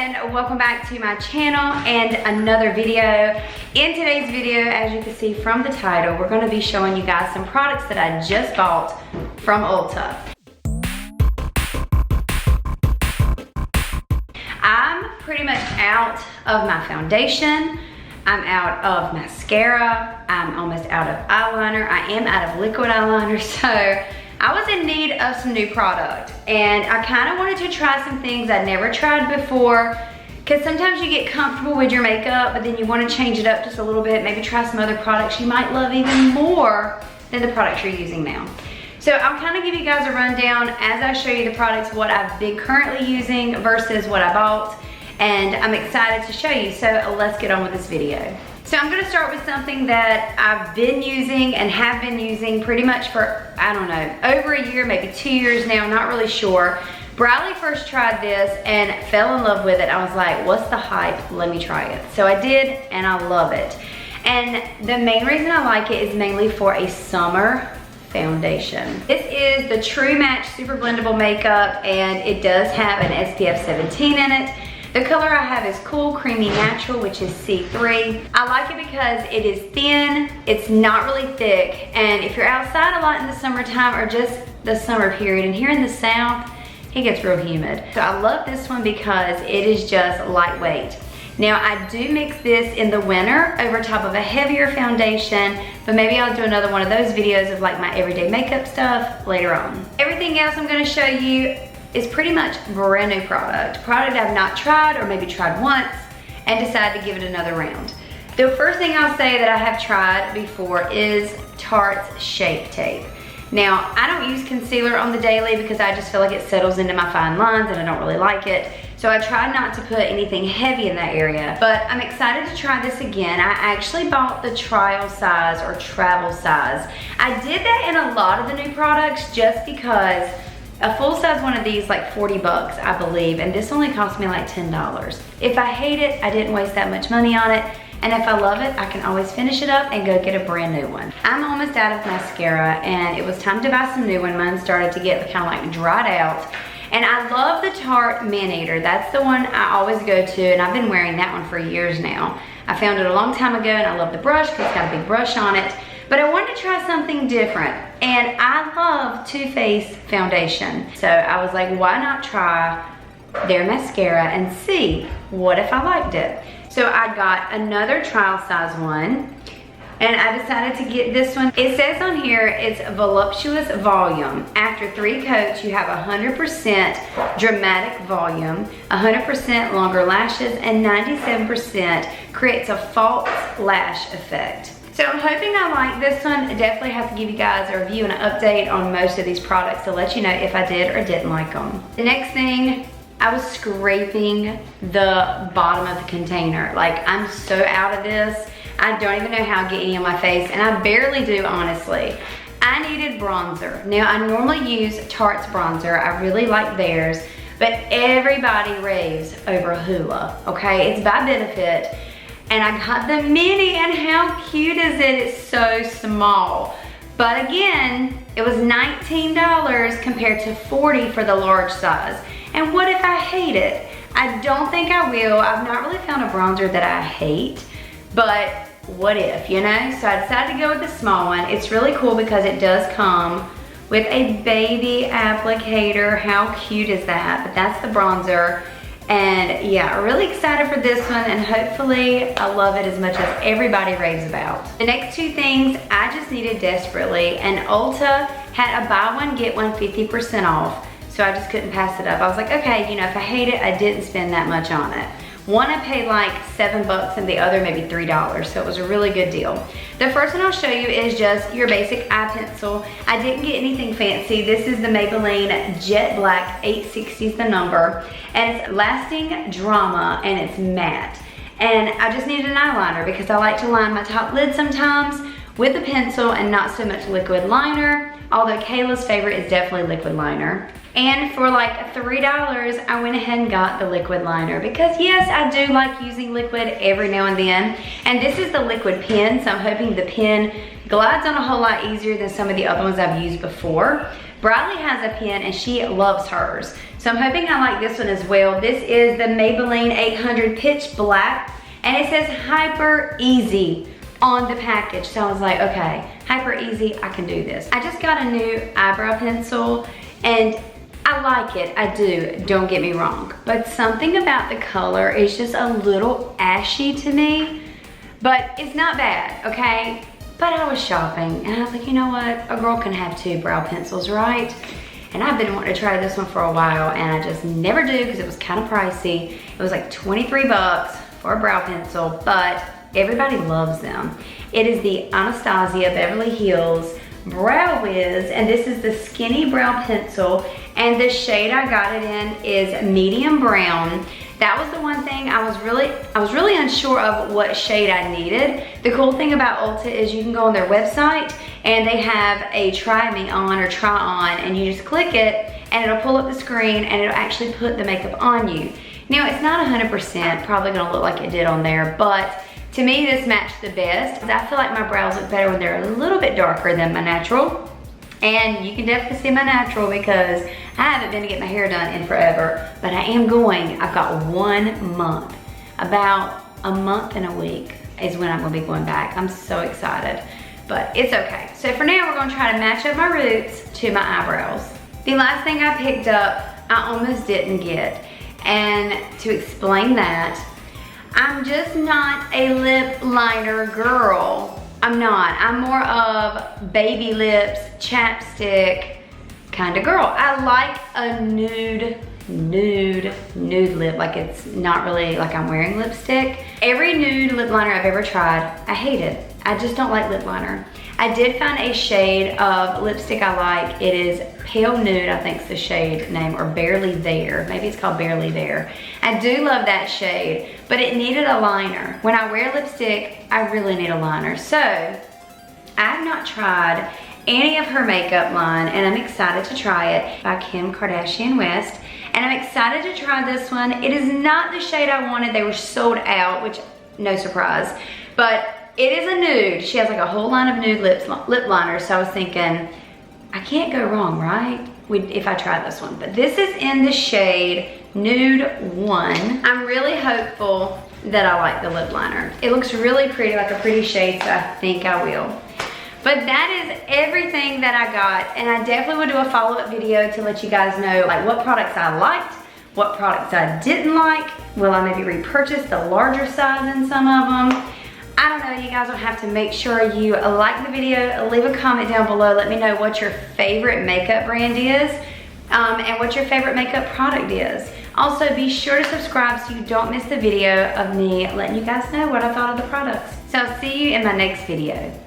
and welcome back to my channel and another video. In today's video, as you can see from the title, we're going to be showing you guys some products that I just bought from ULTA. I'm pretty much out of my foundation. I'm out of mascara. I'm almost out of eyeliner. I am out of liquid eyeliner, so I was in need of some new product, and I kind of wanted to try some things I'd never tried before, because sometimes you get comfortable with your makeup, but then you want to change it up just a little bit, maybe try some other products you might love even more than the products you're using now. So I'll kind of give you guys a rundown as I show you the products, what I've been currently using versus what I bought, and I'm excited to show you, so let's get on with this video. So I'm gonna start with something that I've been using and have been using pretty much for, I don't know, over a year, maybe 2 years now, not really sure. Bradley first tried this and fell in love with it. I was like, what's the hype? Let me try it. So I did, and I love it. And the main reason I like it is mainly for a summer foundation. This is the True Match Super Blendable Makeup, and it does have an SPF 17 in it. The color I have is Cool Creamy Natural, which is C3. I like it because it is thin, it's not really thick, and if you're outside a lot in the summertime or just the summer period, and here in the South, it gets real humid. So I love this one because it is just lightweight. Now I do mix this in the winter over top of a heavier foundation, but maybe I'll do another one of those videos of like my everyday makeup stuff later on. Everything else I'm gonna show you is pretty much brand new product I've not tried, or maybe tried once and decided to give it another round. The first thing I'll say that I have tried before is Tarte's Shape Tape. Now, I don't use concealer on the daily because I just feel like it settles into my fine lines and I don't really like it. So I try not to put anything heavy in that area, but I'm excited to try this again. I actually bought the trial size or travel size. I did that in a lot of the new products just because a full size one of these like 40 bucks, I believe, and this only cost me like $10. If I hate it, I didn't waste that much money on it, and if I love it, I can always finish it up and go get a brand new one. I'm almost out of mascara, and it was time to buy some new one. Mine started to get kind of like dried out, and I love the Tarte Man Eater. That's the one I always go to, and I've been wearing that one for years now. I found it a long time ago, and I love the brush because it's got a big brush on it. But I wanted to try something different, and I love Too Faced foundation. So I was like, why not try their mascara and see what if I liked it? So I got another trial size one, and I decided to get this one. It says on here, it's voluptuous volume. After 3 coats, you have 100% dramatic volume, 100% longer lashes, and 97% creates a false lash effect. So I'm hoping I like this one. I definitely have to give you guys a review and an update on most of these products to let you know if I did or didn't like them. The next thing, I was scraping the bottom of the container. Like, I'm so out of this. I don't even know how to get any on my face, and I barely do, honestly. I needed bronzer. Now, I normally use Tarte's bronzer. I really like theirs, but everybody raves over Hoola, okay? It's by Benefit. And I got the mini, and how cute is it? It's so small. But again, it was $19 compared to $40 for the large size. And what if I hate it? I don't think I will. I've not really found a bronzer that I hate, but what if, you know? So I decided to go with the small one. It's really cool because it does come with a baby applicator. How cute is that? But that's the bronzer. And yeah, I'm really excited for this one, and hopefully I love it as much as everybody raves about. The next two things I just needed desperately, and Ulta had a buy one, get one 50% off, so I just couldn't pass it up. I was like, okay, you know, if I hate it, I didn't spend that much on it. One I paid like $7 and the other maybe $3, so it was a really good deal. The first one I'll show you is just your basic eye pencil. I didn't get anything fancy. This is the Maybelline Jet Black 860 is the number, and it's lasting drama, and it's matte. And I just needed an eyeliner because I like to line my top lid sometimes with a pencil and not so much liquid liner, although Kayla's favorite is definitely liquid liner. And for like $3, I went ahead and got the liquid liner because yes, I do like using liquid every now and then. And this is the liquid pen, so I'm hoping the pen glides on a whole lot easier than some of the other ones I've used before. Bradley has a pen and she loves hers. So I'm hoping I like this one as well. This is the Maybelline 800 Pitch Black, and it says Hyper Easy on the package. So I was like, okay, Hyper Easy, I can do this. I just got a new eyebrow pencil and I like it, I do, don't get me wrong. But something about the color is just a little ashy to me, but it's not bad, okay? But I was shopping and I was like, you know what? A girl can have 2 brow pencils, right? And I've been wanting to try this one for a while and I just never do because it was kind of pricey. It was like 23 bucks for a brow pencil, but everybody loves them. It is the Anastasia Beverly Hills Brow Wiz, and this is the skinny brow pencil, and the shade I got it in is medium brown. That was the one thing I was really unsure of what shade I needed. The cool thing about Ulta is you can go on their website and they have a try me on or try on, and you just click it and it'll pull up the screen and it'll actually put the makeup on you. Now it's not 100% probably gonna look like it did on there, but to me this matched the best. I feel like my brows look better when they're a little bit darker than my natural. And you can definitely see my natural because I haven't been to get my hair done in forever, but I am going. I've got 1 month, about a month and a week is when I'm gonna be going back. I'm so excited, but it's okay. So for now, we're gonna try to match up my roots to my eyebrows. The last thing I picked up, I almost didn't get. And to explain that, I'm just not a lip liner girl. I'm not. I'm more of baby lips, chapstick kind of girl. I like a nude lip. Like it's not really like I'm wearing lipstick. Every nude lip liner I've ever tried, I hate it. I just don't like lip liner. I did find a shade of lipstick I like. It is Pale Nude, I think is the shade name, or Barely There. Maybe it's called Barely There. I do love that shade, but it needed a liner. When I wear lipstick, I really need a liner. So, I have not tried any of her makeup line, and I'm excited to try it by Kim Kardashian West. And I'm excited to try this one. It is not the shade I wanted. They were sold out, which, no surprise. But it is a nude. She has like a whole line of nude lip liners. So I was thinking, I can't go wrong, right? If I try this one. But this is in the shade Nude 1. I'm really hopeful that I like the lip liner. It looks really pretty, like a pretty shade, so I think I will. But that is everything that I got. And I definitely will do a follow-up video to let you guys know like what products I liked, what products I didn't like. Will I maybe repurchase the larger size in some of them? I don't know, you guys will have to make sure you like the video, leave a comment down below, let me know what your favorite makeup brand is, and what your favorite makeup product is. Also, be sure to subscribe so you don't miss the video of me letting you guys know what I thought of the products. So I'll see you in my next video.